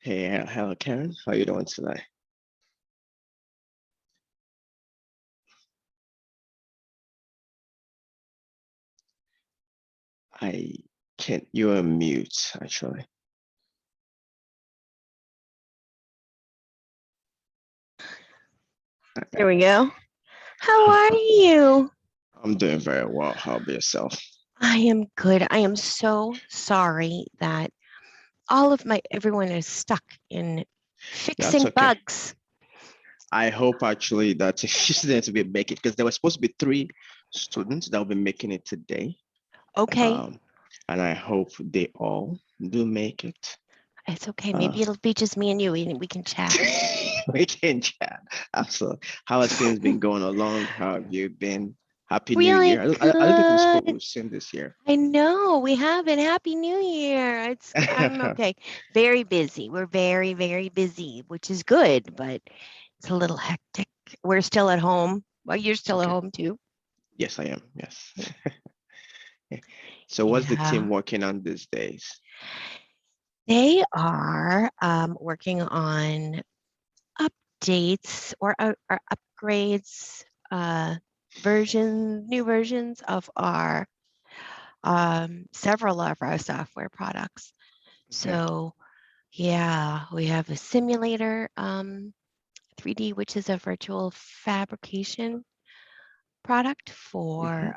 Hey, hello, Karen. How you doing today? I can't, you're on mute, actually. There we go. How are you? I'm doing very well. How about yourself? I am good. I am so sorry that everyone is stuck in That's fixing okay. bugs. I hope actually that students will be making because there were supposed to be 3 students that will be making it today. Okay, And I hope they all do make it. it's okay. Maybe it'll be just me and you, and we can chat. We can chat. Absolutely. How has things been going along? How have you been? Happy New Really Year. I don't think good. we've seen this year. I know we haven't. Happy New Year. I'm okay. Very busy. We're very, very busy, which is good, but it's a little hectic. We're still at home. Well, you're still at Okay. home too. Yes, I am. Yes. So what's the Yeah. team working on these days? They are working on updates or upgrades, new versions of our several of our software products. Okay. So yeah, we have a simulator 3D, which is a virtual fabrication product for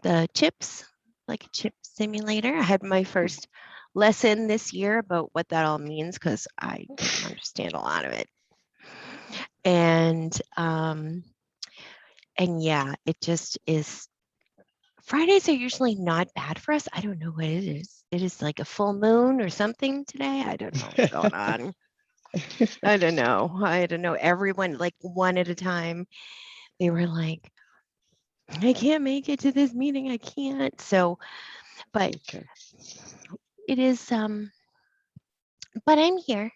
the chips, like a chip simulator. I had my first lesson this year about what that all means because I don't understand a lot of it. And yeah, it just is. Fridays are usually not bad for us. I don't know what it is. It is like a full moon or something today. I don't know what's going on. I don't know. I don't know. Everyone, like one at a time, they were like, I can't make it to this meeting. I can't. So, but Okay. it is, but I'm here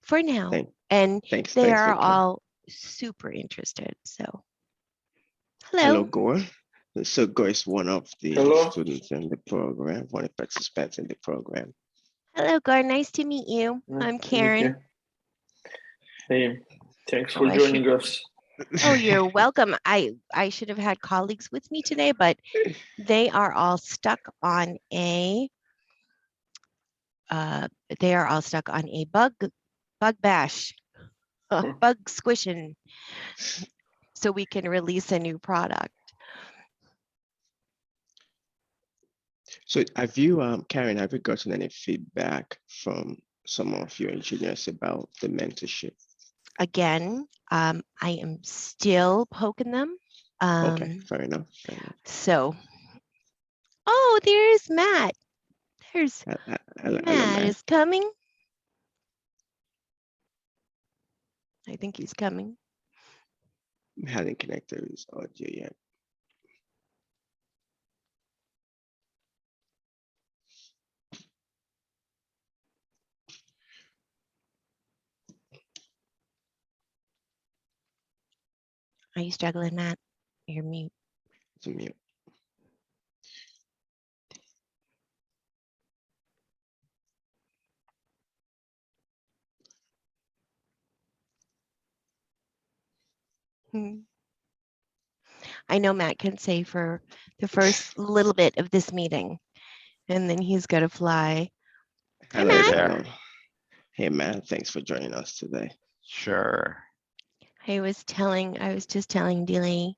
for now. Thank, And thanks. they Thanks are for care. all super interested. So, Hello, hello. Gore. So Gore is one of the Hello. students in the program, one of the participants in the program. Hello, Gar. Nice to meet you. I'm Karen. Hey, thanks Oh, for I should. joining us. Oh, you're welcome. I should have had colleagues with me today, but they are all stuck on a bug bash, bug squishing, so we can release a new product. So Karen, have you gotten any feedback from some of your engineers about the mentorship? Again, I am still poking them. Okay, fair enough. Fair enough. So, oh, there's Matt. There's Hello, Matt Matt. is coming. I think he's coming. We hadn't connected his audio yet. Are you struggling, Matt? You're mute. It's a mute. I know Matt can say for the first little bit of this meeting, and then he's got to fly. Hi, Hello, Matt. hello. Hey, Matt. Thanks for joining us today. Sure. I was just telling Dele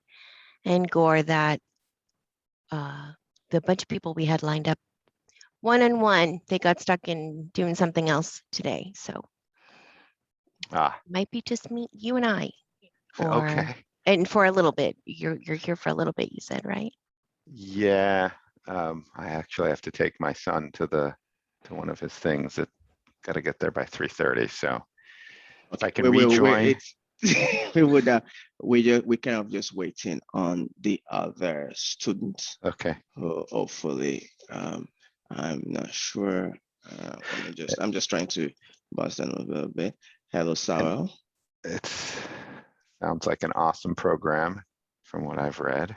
and Gore that the bunch of people we had lined up one-on-one, they got stuck in doing something else today. So it might be just me, you and I. Okay. And for a little bit. You're here for a little bit, you said, right? Yeah. I actually have to take my son to one of his things that got to get there by 3:30. So if I can rejoin. We kind of just waiting on the other students. Okay. Who hopefully, I'm not sure. I'm just trying to buzz them a little bit. Hello, Sarah. It sounds like an awesome program from what I've read.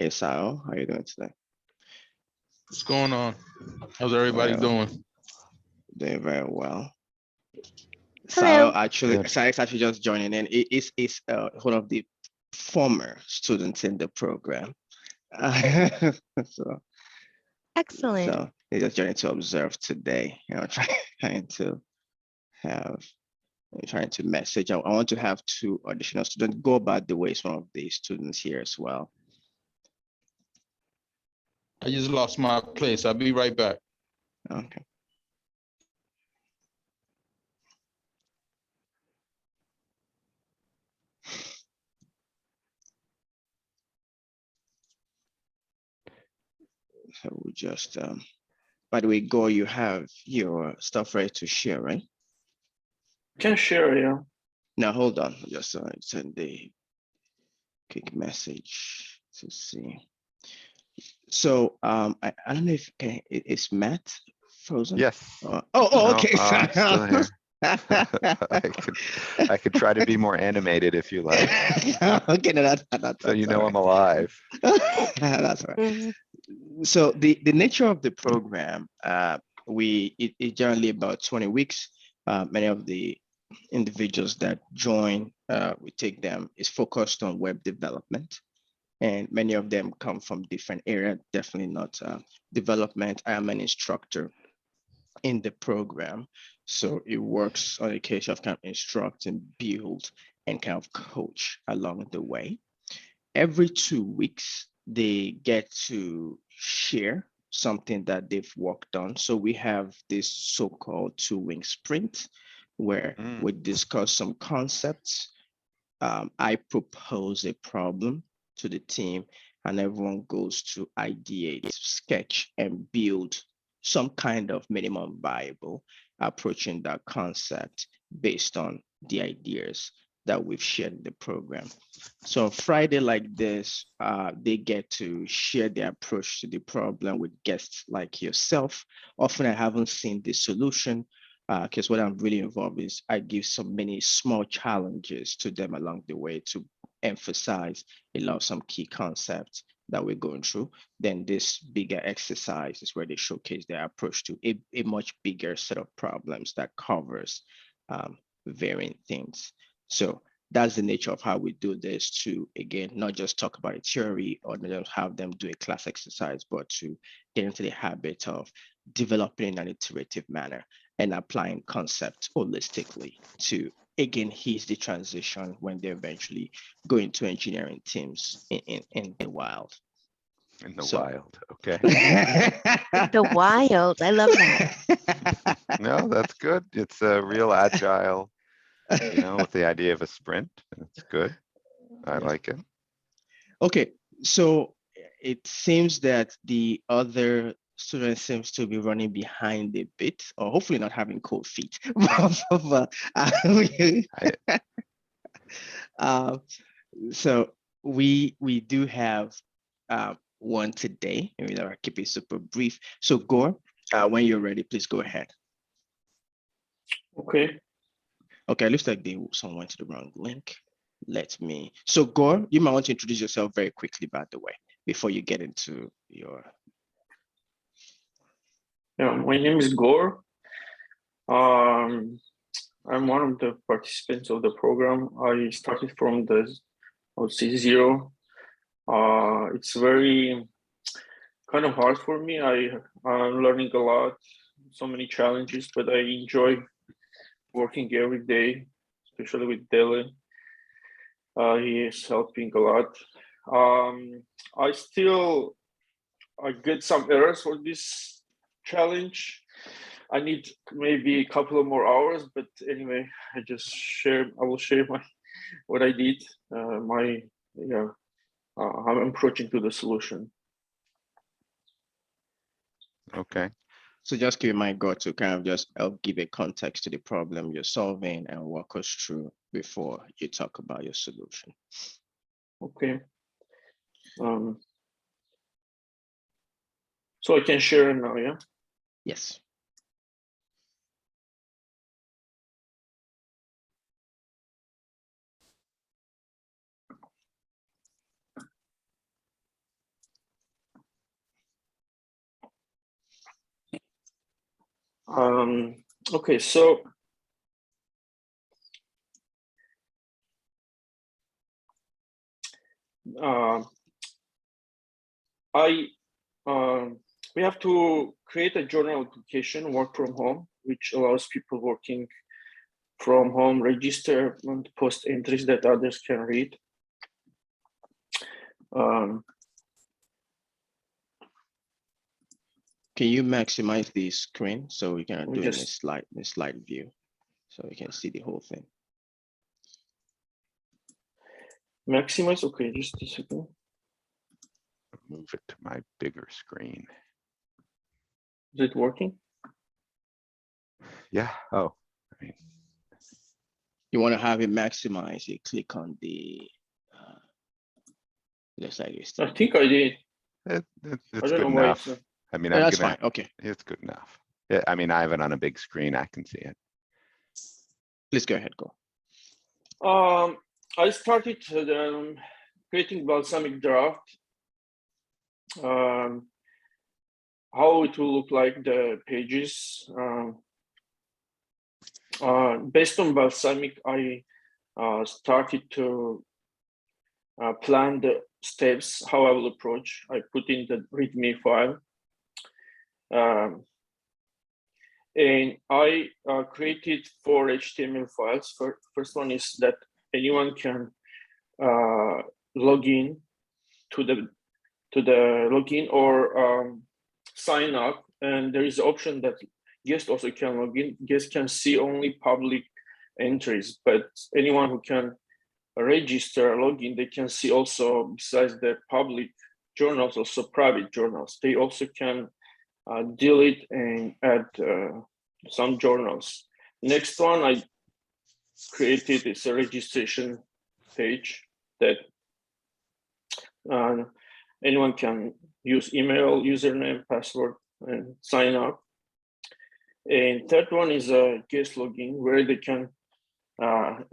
Hey, Sao, how are you doing today? What's going on? How's everybody Well, doing? doing very well. Hello. Good. Sao's actually just joining in. It's one of the former students in the program. So Excellent. so he's just joining to observe today. Trying to have trying to message. I want to have two additional students. Go about the way some of the students here as well. I just lost my place. I'll be right back. Okay. So we just by the way, Go, you have your stuff ready to share, right? Can share, yeah. Now hold on, just send the quick message to see. So I don't know if is Matt frozen? Yes. Oh, No, okay. I'm still here. I could try to be more animated if you like, Okay, no, that's so you all know right. I'm alive. That's all right. Mhm. So the nature of the program, it's generally about 20 weeks. Many of the individuals that join, we take them, is focused on web development. And many of them come from different areas, definitely not development. I am an instructor in the program. So it works on a case of kind of instruct and build and kind of coach along the way. Every 2 weeks, they get to share something that they've worked on. So we have this so-called 2-week sprint where we discuss some concepts. I propose a problem to the team, and everyone goes to ideate, sketch, and build some kind of minimum viable approaching that concept based on the ideas that we've shared in the program. So on Friday like this, they get to share their approach to the problem with guests like yourself. Often I haven't seen the solution, because what I'm really involved is I give so many small challenges to them along the way to emphasize a lot of some key concepts that we're going through. Then this bigger exercise is where they showcase their approach to a much bigger set of problems that covers varying things. So that's the nature of how we do this, to, again, not just talk about a theory or not just have them do a class exercise, but to get into the habit of developing in an iterative manner and applying concepts holistically to, again, ease the transition when they eventually go into engineering teams in the wild. In the So- wild, okay. The wild. I love that. No, that's good. It's a real agile, with the idea of a sprint. It's good. I like it. Okay, so it seems that the other student seems to be running behind a bit, or hopefully not having cold feet. So we do have one today, and we'll keep it super brief. So Gore, when you're ready, please go ahead. Okay. Okay, looks like someone went to the wrong link. So Gore, you might want to introduce yourself very quickly, by the way, before you get into your. Yeah, my name is Gore. I'm one of the participants of the program. I started from I would say, zero. It's very kind of hard for me. I'm learning a lot, so many challenges, but I enjoy working every day, especially with Dele. He is helping a lot. I get some errors for this challenge. I need maybe a couple of more hours, but anyway, I will share what I did. I'm approaching to the solution. Okay. So just keep in mind, Gore, to kind of just help give a context to the problem you're solving and walk us through before you talk about your solution. Okay. So I can share now, yeah? Yes. Okay, so we have to create a journal application, work from home, which allows people working from home register and post entries that others can read. Can you maximize the screen so we can do it in a Just slide view, so we can see the whole thing? maximize. Okay, just a second. Move it to my bigger screen. Is it working? Yeah. Oh, I mean, You want to have it maximize, you click on the looks like it's I think I did. it's I good don't know why it's enough. I mean, Yeah, I'm that's gonna. fine. Okay, It's good enough. Yeah. I mean, I have it on a big screen. I can see it. please go ahead, go. I started creating balsamic draft. How it will look like the pages. Based on balsamic, I started to plan the steps, how I will approach. I put in the README file. And I created 4 HTML files. First one is that anyone can log in to the login or sign up, and there is an option that guest also can log in. Guest can see only public entries, but anyone who can register login, they can see also, besides the public journals, also private journals. They also can delete and add some journals. Next one I created is a registration page that anyone can use email, username, password, and sign up. And third one is a guest login where they can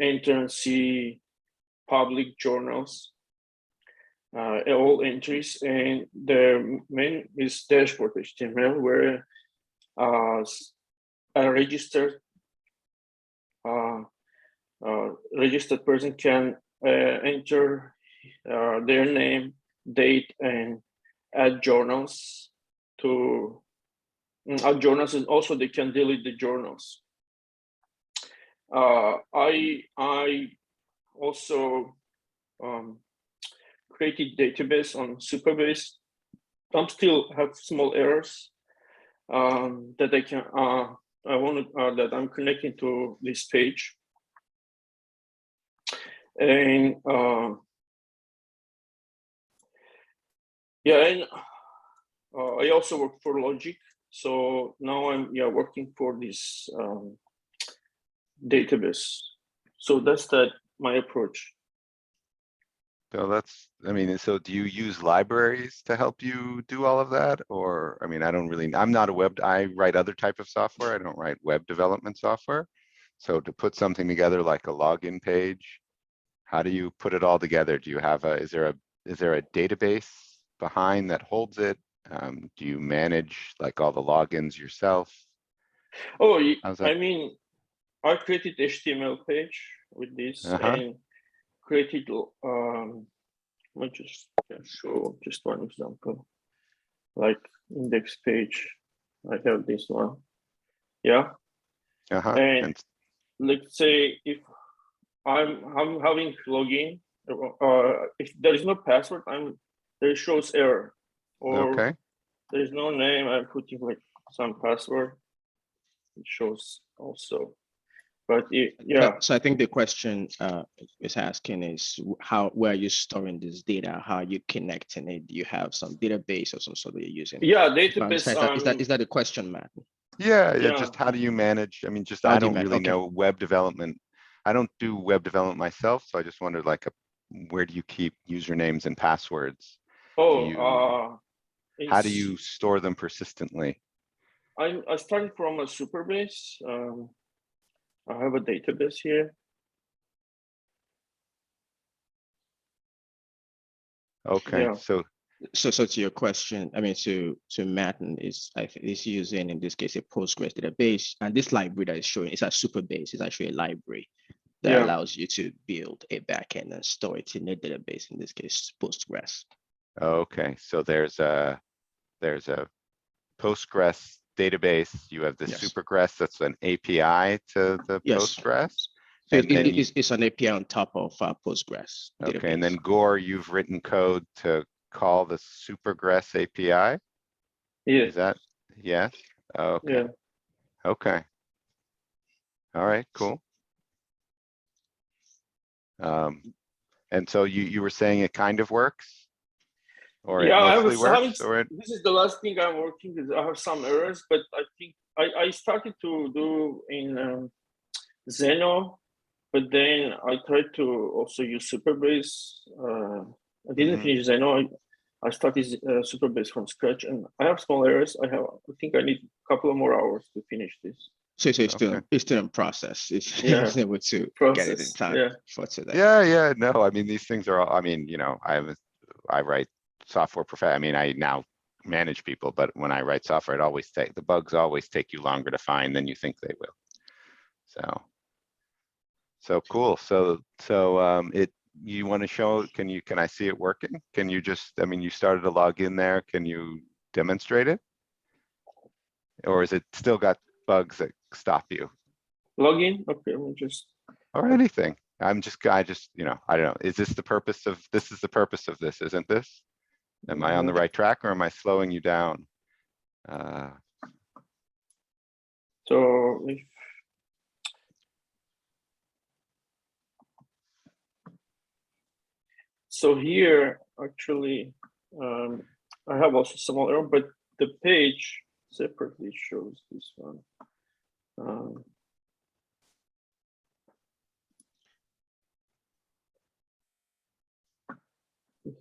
enter and see public journals, all entries. And the main is dashboard HTML where a registered person can enter their name, date, and add journals to add journals, and also they can delete the journals. I also created database on Superbase. I'm still have small errors that I can I wanted that I'm connecting to this page. And yeah, and I also work for Logic. So now I'm working for this database. So that's my approach. So that's, I mean, so do you use libraries to help you do all of that? Or, I mean, I don't really, I'm not a web, I write other type of software. I don't write web development software. So to put something together like a login page, how do you put it all together? Do you have is there a database behind that holds it? Do you manage like all the logins yourself? Oh, How's that? I mean, I created HTML page with this and created I just can show just one example, like index page. I have this one. Yeah. And let's say if I'm having login, if there is no password, there shows error, or there is no name, I'm putting like some password. It shows also. But yeah. So I think the question is asking is where are you storing this data? How are you connecting it? Do you have some database or some sort of you're using? Yeah, database. Is that the question, Matt? Yeah. Just how do you manage? I mean, just I don't really know web development. I don't do web development myself, so I just wondered like where do you keep usernames and passwords? Oh, how do you store them persistently? I started from a Superbase. I have a database here. Okay, Yeah. so So to your question, I mean, to Martin is using, in this case, a Postgres database, and this library that is showing is a super base. It's actually a library that Yeah. allows you to build a backend and store it in a database, in this case, Postgres. Okay, so there's a Postgres database. You have the Yes. Supergress that's an API to the Yes. Postgres. So And then it's an API on top of Postgres database. Okay, and then Gore, you've written code to call the Supergress API. Yeah. Is that, yes? Okay, Yeah. okay. All right, cool. And so you were saying it kind of works? Or it Yeah, I mostly was having, works, or it, this is the last thing I'm working with. I have some errors, but I think I started to do in Zeno, but then I tried to also use Superbase. I didn't Mhm. finish Zeno. I started Superbase from scratch, and I have small errors. I think I need a couple of more hours to finish this. So it's still Okay. it's still in process. It's Yeah. it's able to get it in Process, time yeah. for today. yeah, no, I mean, these things are all, I mean, I write software I mean, I now manage people, but when I write software, the bugs always take you longer to find than you think they will. So cool. So you want to show, can I see it working? Can you just, I mean, you started to log in there. Can you demonstrate it? Or is it still got bugs that stop you? Login. Okay, let me just. Or anything? I just, I don't know. Is this the purpose of, this is the purpose of this, isn't this? Am I on the right track or am I slowing you down? So if so here actually I have also small error, but the page separately shows this one.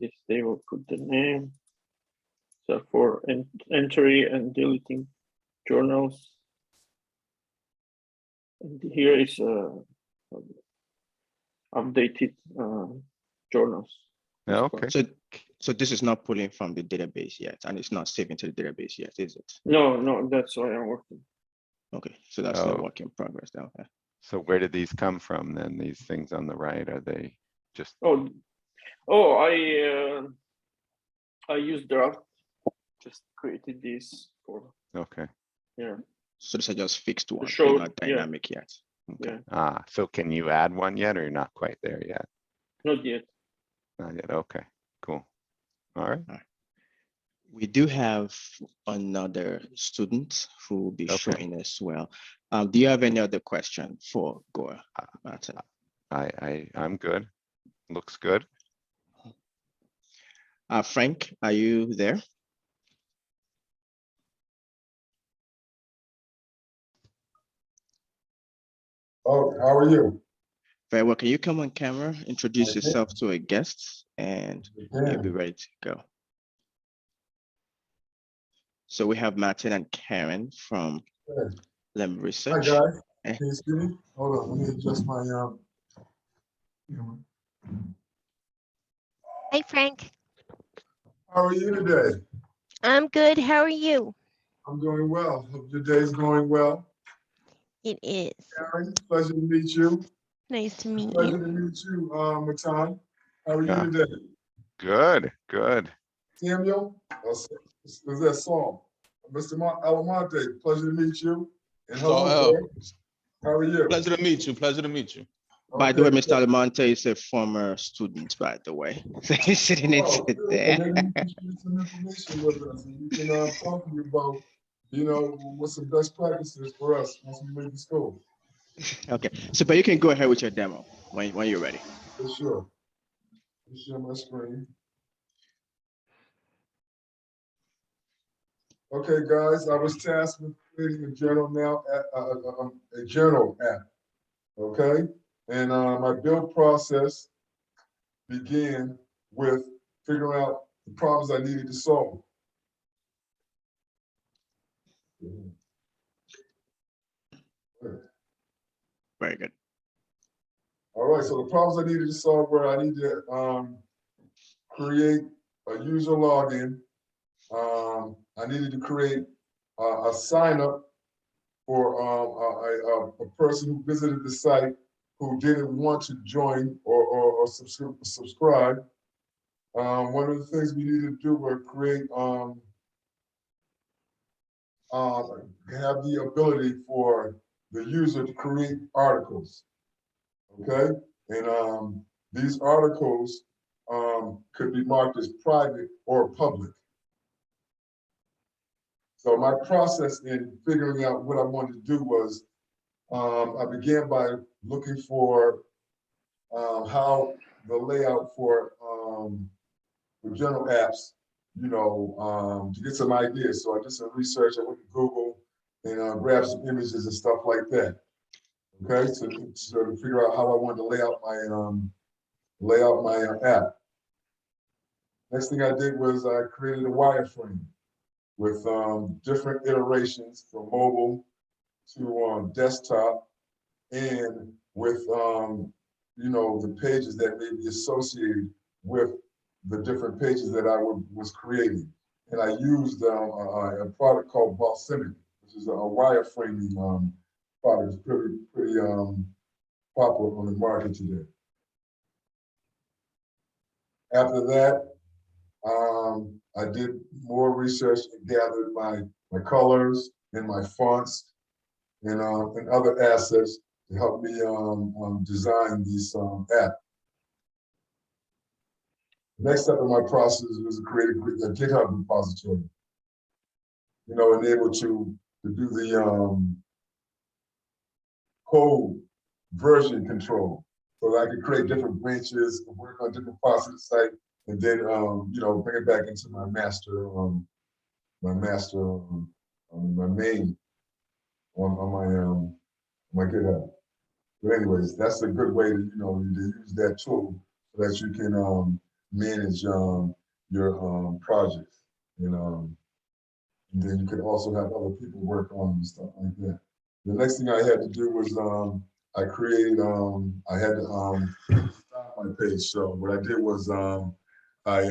If they will put the name. So for entry and deleting journals. And here is updated journals. Okay. So this is not pulling from the database yet, and it's not saving to the database yet, is it? No, that's why I'm working. Okay, so that's still Oh. work in progress now. Okay. So where did these come from then? These things on the right, are they just, Oh, I used draft. Just created this for okay. yeah. So these are just fixed ones, show, they're not yeah. dynamic yet. Okay. Yeah, So can you add one yet or you're not quite there yet? not yet. Not yet, okay, cool. All right, We do have another student who will be Okay. showing as well. Do you have any other question for Gore, Martin? I'm good. Looks good. Frank, are you there? Oh, how are you? Very well. Can you come on camera, introduce Okay. yourself to our guests, and you'll be ready to go. So we have Martin and Karen from Good. Lem Hi Research. guys, Eh. can you see me? Hold on, let me adjust my Hey, Frank. How are you today? I'm good. How are you? I'm doing well. Hope your day's going well. It is. Karen, pleasure to meet you. Nice to meet Pleasure you. to meet you, Matan. How are Yeah. you today? Good. Samuel, is that song? Mr. Alamonte, pleasure to meet you. And hello, Saul L. sir. How are you? Pleasure to meet you. Pleasure to meet you. By the way, Okay, Mr. Almonte is a former student, by the way. So he's sitting in oh, good. there. Well, maybe you can share some information with us and we can talk to you about, what's the best practices for us once we leave the school. Okay, so but you can go ahead with your demo when you're ready. For sure. Let me share my screen. Okay, guys, I was tasked with creating a journal a journal app. Okay, and my build process began with figuring out the problems I needed to solve. Very good. All right, so the problems I needed to solve were I need to create a user login. I needed to create a sign up for a person who visited the site who didn't want to join or subscribe. One of the things we needed to do was create, have the ability for the user to create articles, okay? And these articles could be marked as private or public. So my process in figuring out what I wanted to do was, I began by looking for how the layout for general apps, you know, to get some ideas. So I did some research. I went to Google and grabbed some images and stuff like that. Okay, so to figure out how I wanted to lay out my app. Next thing I did was I created a wireframe with different iterations from mobile to desktop, and with you know, the pages that may be associated with the different pages that I was creating. And I used a product called MSIMBO, which is a wireframing product. It's pretty popular on the market today. After that, I did more research and gathered my colors and my fonts and other assets to help me design this app. Next step in my process was to create a GitHub repository. You know, and able to do the code version control, so that I could create different branches and work on different parts of the site, and then you know, bring it back into my master, my main on my GitHub. But anyways, that's a good way to, you know, to use that tool so that you can manage your projects, and then you can also have other people work on them and stuff like that. The next thing I had to do was I created I had to stop my page. So what I did was I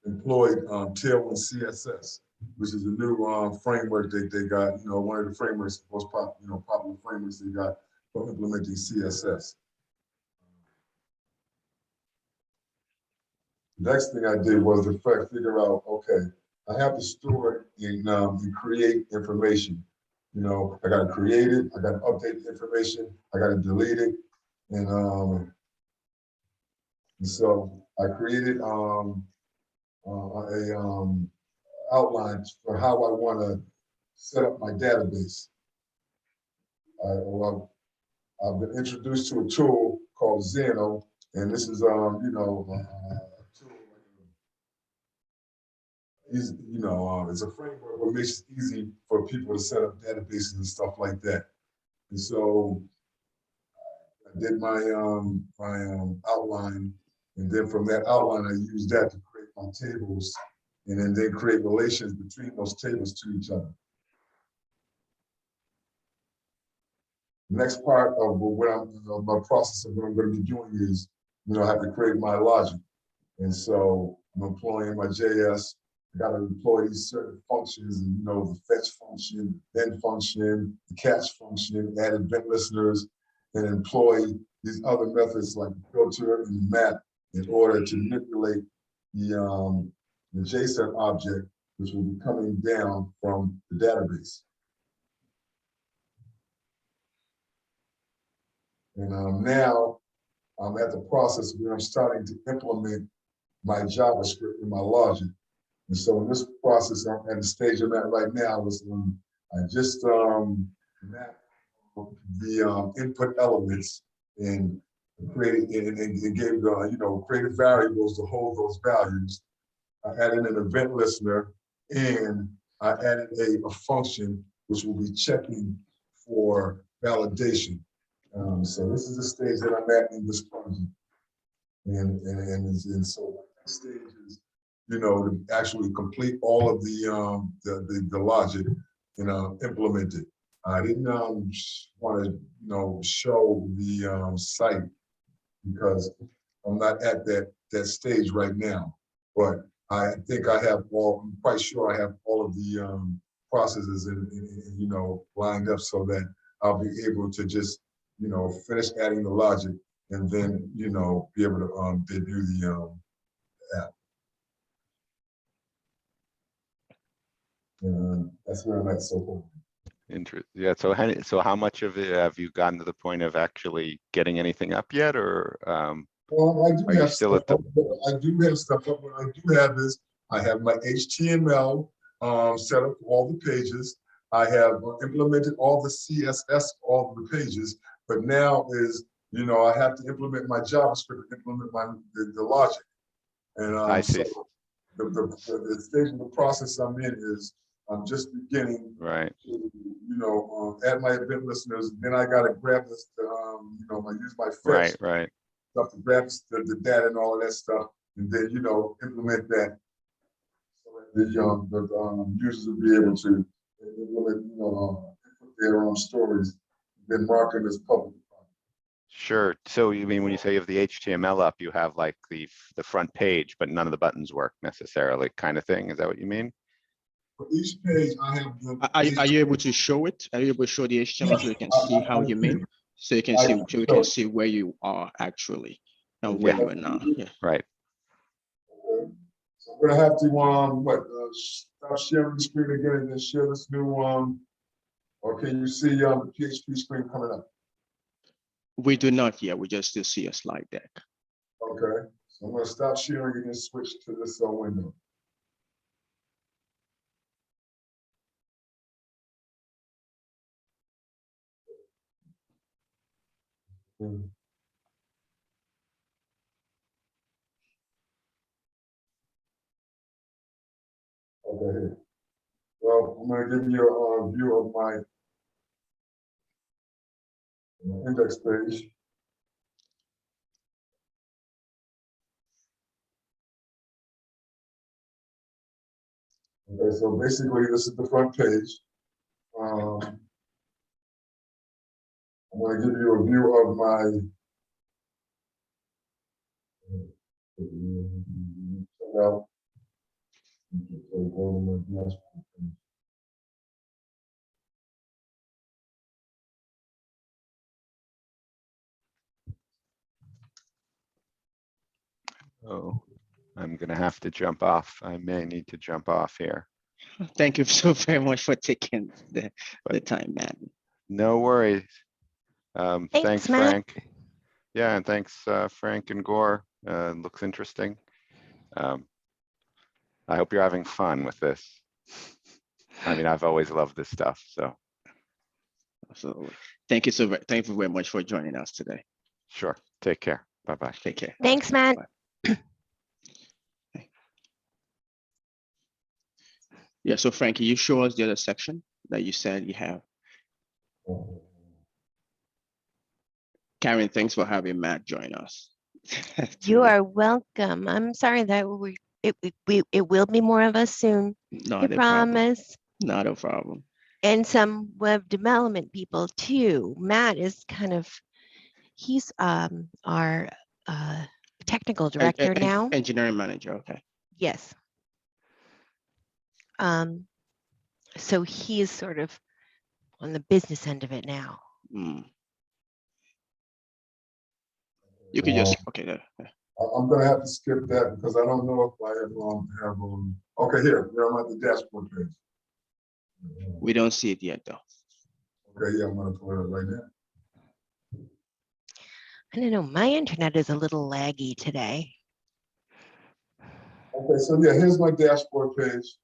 employed Tailwind CSS, which is a new framework that they got. You know, one of the frameworks, most popular frameworks they got for implementing CSS. The next thing I did was to figure out, okay, I have to store and create information. You know, I got to create it, I got to update the information, I got to delete it, and so I created a outline for how I want to set up my database. I've been introduced to a tool called Zeno, and this is you know, a tool. You know, it's a framework that makes it easy for people to set up databases and stuff like that. And so I did my outline, and then from that outline, I used that to create my tables, and then create relations between those tables to each other. The next part of my process of what I'm going to be doing is, you know, I have to create my logic. And so I'm employing my JS. I got to employ these certain functions, and, you know, the fetch function, then function, the catch function, add event listeners, and employ these other methods like filter and map in order to manipulate the JSON object, which will be coming down from the database. And now I'm at the process where I'm starting to implement my JavaScript and my logic. And so in this process, I'm at the stage I'm at right now is I just mapped the input elements and created and gave the, you know, created variables to hold those values. I added an event listener, and I added a function which will be checking for validation. So this is the stage that I'm at in this project. And so that stage is, you know, to actually complete all of the logic and implement it. I didn't want to, you know, show the site because I'm not at that stage right now, but I think I have I'm quite sure I have all of the processes and lined up so that I'll be able to just, finish adding the logic and then, be able to debut the app. And that's where I'm at so far. Yeah. So how much of it have you gotten to the point of actually getting anything up yet, or Well, I do are you have still stuff at the? up. I do have stuff up. What I do have is I have my HTML set up for all the pages. I have implemented all the CSS, all the pages, but now is, I have to implement my JavaScript, implement the logic. And I see. so the stage of the process I'm in is I'm just beginning Right. to, add my event listeners. Then I got to grab this, I use my fetch Right. stuff to grab the data and all of that stuff, and then implement that so that the users will be able to implement, input their own stories, then mark them as public. Sure. So you mean when you say you have the HTML up, you have like the front page, but none of the buttons work necessarily, kind of thing? Is that what you mean? For each page, I have the. Are you able to show it? Are you able to show the HTML so we can see how you mean? So you can I see, can so we show can it. see where you are actually and where Yeah. you are now. Yeah. Right. Okay. So I'm gonna have to stop sharing the screen again and then share this new or can you see the PHP screen coming up? We do not yet. We just still see a slide deck. Okay. So I'm gonna stop sharing and then switch to this window. Okay. Well, I'm gonna give you a view of my index page. Okay, so basically this is the front page. I'm going to give you a view of my Oh, I'm gonna have to jump off. I may need to jump off here. Thank you so very much for taking the time, Matt. No worries. Thanks, Matt. Frank. Yeah, and thanks, Frank and Gore. Looks interesting. I hope you're having fun with this. I mean, I've always loved this stuff, so. Absolutely. Thank you very much for joining us today. Sure. Take care. Bye-bye. Take care. Thanks, Matt. Bye. Yeah, so Frankie, you show us the other section that you said you have. Karen, thanks for having Matt join us. You are welcome. I'm sorry that it will be more of us soon. Not I a problem. promise. Not a problem. And some web development people too. Matt is he's our technical director now. Engineering manager, okay. Yes. So he is sort of on the business end of it now. Mm. You could just, okay. I'm gonna have to skip that because I don't know if I have okay, here I'm at the dashboard page. We don't see it yet though. Okay, yeah, I'm gonna pull it up right now. I don't know, my internet is a little laggy today. Okay, so yeah, here's my dashboard page.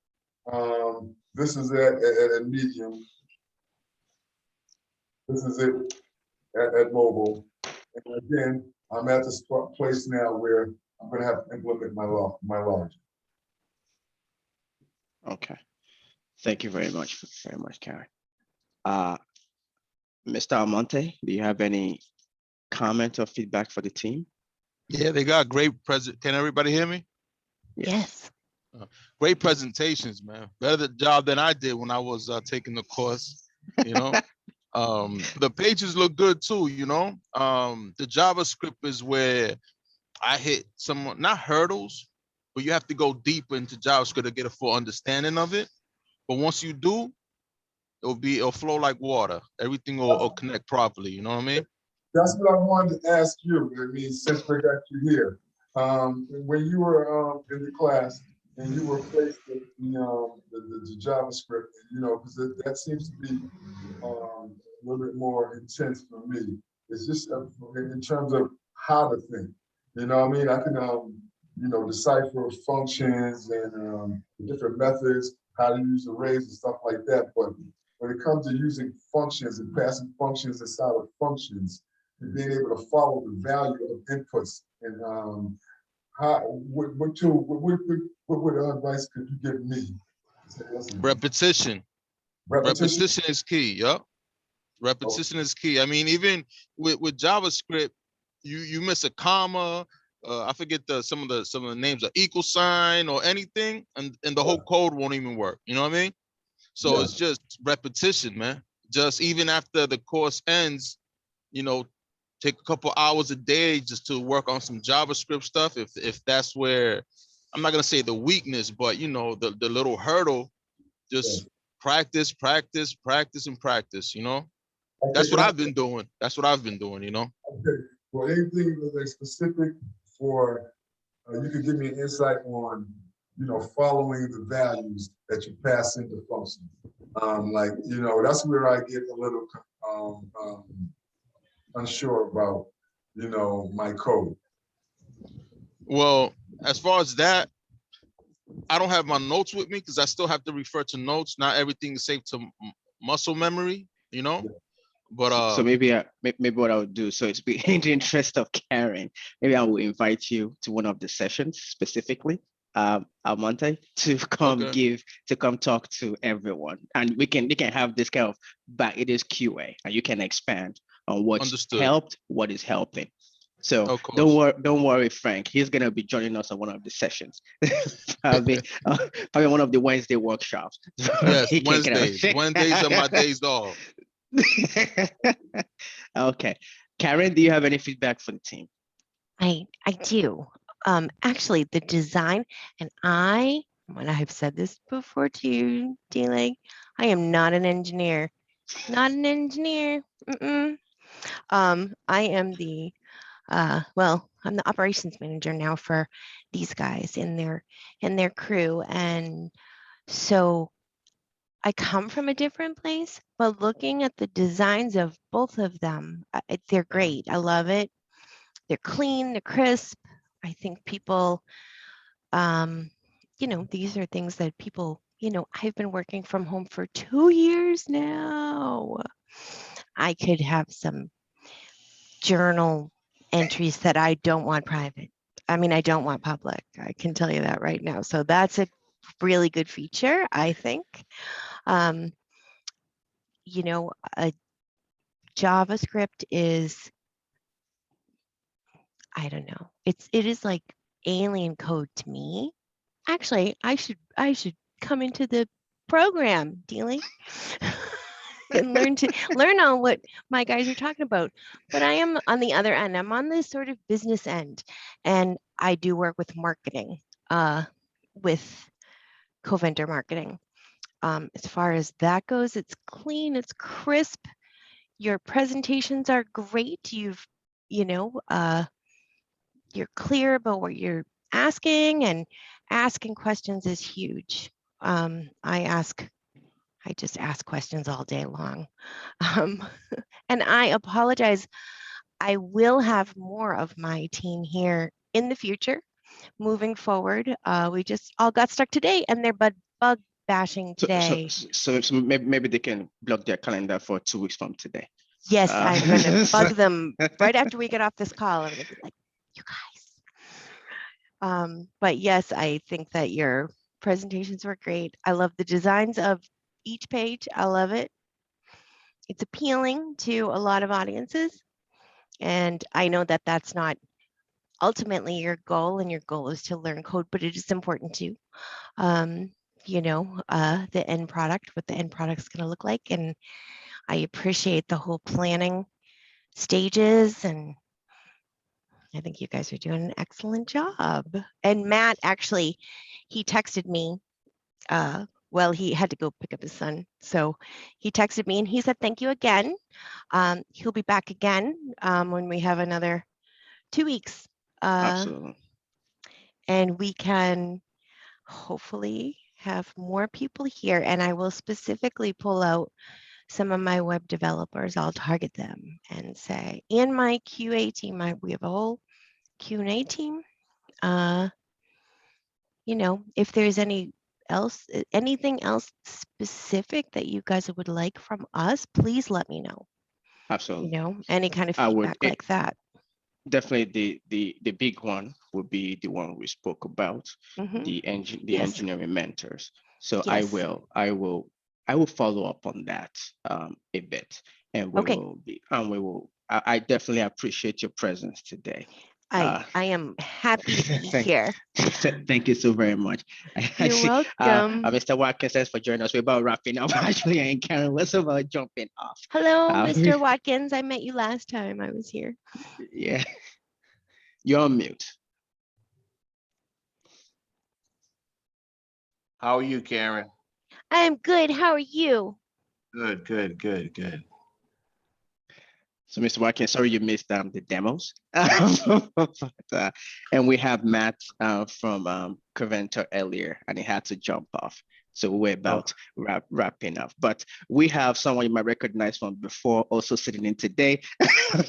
This is at Medium. This is it at mobile. And again, I'm at this place now where I'm going to have to implement my logic. Okay. Thank you very much, Karen. Mr. Almonte, do you have any comment or feedback for the team? Yeah, they got great Can everybody hear me? Yes. Great presentations, man. Better job than I did when I was taking the course, The pages look good too, The JavaScript is where I hit some, not hurdles, but you have to go deeper into JavaScript to get a full understanding of it. But once you do, it'll flow like water. Everything will connect properly. You know what I mean? That's what I wanted to ask you. I mean, since we got you here, when you were in the class and you were faced with the JavaScript, you know, because that seems to be a little bit more intense for me. It's just in terms of how to think. You know what I mean? I can, you know, decipher functions and different methods, how to use arrays and stuff like that. But when it comes to using functions and passing functions inside of functions, and being able to follow the value of inputs and what advice could you give me? Repetition. Repetition is key. Yep. Repetition is key. I mean, even with JavaScript, you miss a comma. I forget some of the names, of equal sign or anything, and the whole code won't even work. You know what I mean? So it's just repetition, man. Just even after the course ends, you know, take a couple hours a day just to work on some JavaScript stuff. If that's where, I'm not gonna say the weakness, but you know, the little hurdle, just practice, practice, practice, and practice. You know, that's what I've been doing. That's what I've been doing. You know. Okay. Well, anything like specific for you could give me an insight on, you know, following the values that you pass into functions. Like, you know, that's where I get a little unsure about, you know, my code. Well, as far as that, I don't have my notes with me because I still have to refer to notes. Not everything is saved to muscle memory, you know. But so maybe what I would do, so it's in the interest of caring, maybe I will invite you to one of the sessions specifically, Almonte, to come talk to everyone, and we can have this kind of it is QA, and you can expand on what's helped, what is helping. So don't worry, Frank. He's gonna be joining us on one of the sessions, probably one of the Wednesday workshops. Yes, Wednesdays are my days off. Okay, Karen, do you have any feedback for the team? I do. Actually, the design, and when I have said this before to you, Dele, I am not an engineer. Not an engineer. I am the I'm the operations manager now for these guys in their crew, and so I come from a different place, but looking at the designs of both of them, they're great. I love it. They're clean, they're crisp. I think people, you know, these are things that people, you know, I've been working from home for 2 years now. I could have some journal entries that I don't want private. I mean, I don't want public. I can tell you that right now. So that's a really good feature, I think. You know, a JavaScript is, I don't know. It is like alien code to me. Actually, I should come into the program, Dele, and learn on what my guys are talking about. But I am on the other end. I'm on this sort of business end, and I do work with marketing, with co-vendor marketing. As far as that goes, it's clean, it's crisp. Your presentations are great. You know, you're clear about what you're asking, and asking questions is huge. I just ask questions all day long. And I apologize. I will have more of my team here in the future, moving forward. We just all got stuck today, and they're bug bashing today. So maybe they can block their calendar for 2 weeks from today. Yes, I'm going to bug them right after we get off this call. I'm going to be like, you guys. But yes, I think that your presentations were great. I love the designs of each page. I love it. It's appealing to a lot of audiences. And I know that that's not ultimately your goal, and your goal is to learn code, but it is important too. You know, the end product, what the end product is going to look like. And I appreciate the whole planning stages, and I think you guys are doing an excellent job. And Matt, actually, he texted me. Well, he had to go pick up his son. So he texted me and he said, thank you again. He'll be back again when we have another 2 weeks. Absolutely. And we can hopefully have more people here. And I will specifically pull out some of my web developers. I'll target them and say, and my QA team, we have a whole Q&A team. You know, if there's anything else specific that you guys would like from us, please let me know. Absolutely. You know, any kind of I would- feedback like that. Definitely the big one would be the one we spoke about, Mhm. the Yes. engineering mentors. So Yes. I will follow up on that a bit, and we Okay. will be and we will. I definitely appreciate your presence today. I am happy to be Thank, here. thank you so very much. I You're see, welcome. Mr. Watkins, thanks for joining us. We're about wrapping up. Actually, and Karen was about jumping off. Hello, Mr. Watkins. I met you last time I was here. Yeah, you're on mute. How are you, Karen? I am good. How are you? Good, good, good, good. So, Mr. Watkins, sorry you missed the demos. But, and we have Matt from Covento earlier, and he had to jump off. So we're about wrapping up. But we have someone you might recognize from before also sitting in today.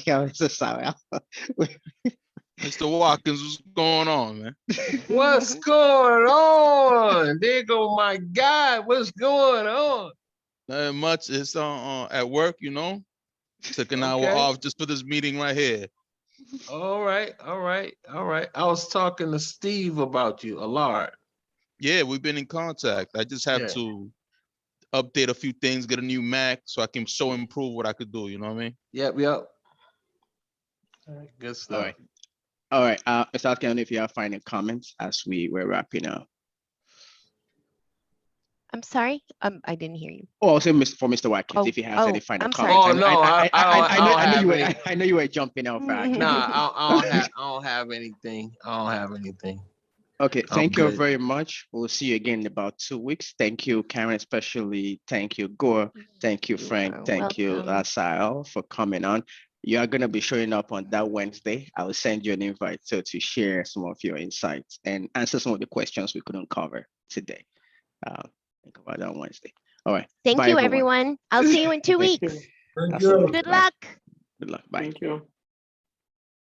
Yeah, Mr. Sawel. Mr. Watkins, what's going on, man? What's going on? There go my guy. What's going on? Not much. It's at work, you know. Took an hour Okay. off just for this meeting right here. All right, all right, all right. I was talking to Steve about you, Allard. Yeah, we've been in contact. I just have Yeah. to update a few things, get a new Mac so I can show improve what I could do. You know what I mean? Yep, yep. All right, good All stuff. right. All right. Mr. Watkins, if you have final comments as we were wrapping up. I'm sorry. I didn't hear you. Oh, also for Mr. Watkins, Oh, if he has any oh, final I'm sorry. comments. Oh, no, I don't I know you have were. I know you were jumping off. Actually. Nah, I don't have anything. I don't have anything. Okay, I'm thank you good. very much. We'll see you again in about 2 weeks. Thank you, Karen, especially. Thank you, Gore. Thank you, You Frank. are Thank you, welcome. Sal, for coming on. You are going to be showing up on that Wednesday. I will send you an invite to share some of your insights and answer some of the questions we couldn't cover today. Think about that on Wednesday. All right. Thank Bye, you, everyone. everyone. I'll see you in 2 Thank you. weeks. Thank you. Absolutely. Good Bye. luck. Good luck. Bye. Thank you.